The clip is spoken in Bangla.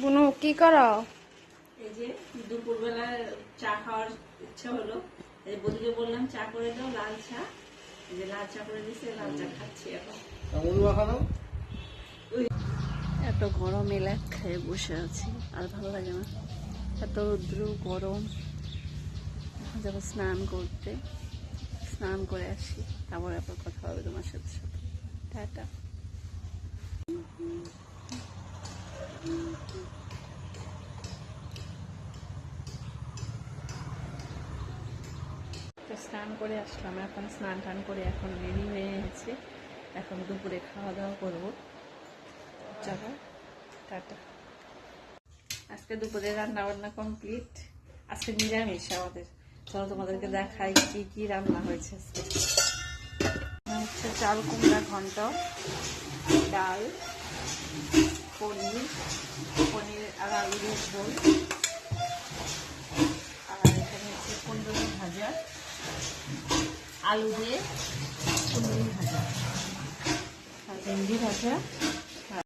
বুনু কি করো? এই যে দুপুরবেলা চা খাওয়ার ইচ্ছা হলো, এই বন্ধুকে বললাম চা করে দাও, লাল চা। এই যে লাল চা করে দিছে, লাল চা খাচ্ছি এখন। এত গরম এলাক খেয়ে বসে আছি, আর ভালো লাগে না। এত রৌদ্র গরম। এখন যাবো স্নান করতে, স্নান করে আসি, তারপর আবার কথা হবে তোমার সাথে সাথে। টাটা। স্নান করে আসলাম, এখন স্নান টান করে এখন রেডি হয়ে গেছে। এখন দুপুরে খাওয়া দাওয়া করবো। চলো টাটা। আজকে দুপুরে রান্না বান্না কমপ্লিট। আজকে নিরামিষ আমাদের। চলো তোমাদেরকে দেখাই কি কি রান্না হয়েছে আজকে। হচ্ছে চাল কুমড়া ঘন্ট, ডাল, পনির, পনির আর আলু দিয়ে ঝোল, আর এখানে হচ্ছে কুন্দুরি ভাজা, আলু দিয়ে কুন্দুরি ভাজা, আর ভেন্ডি ভাজা,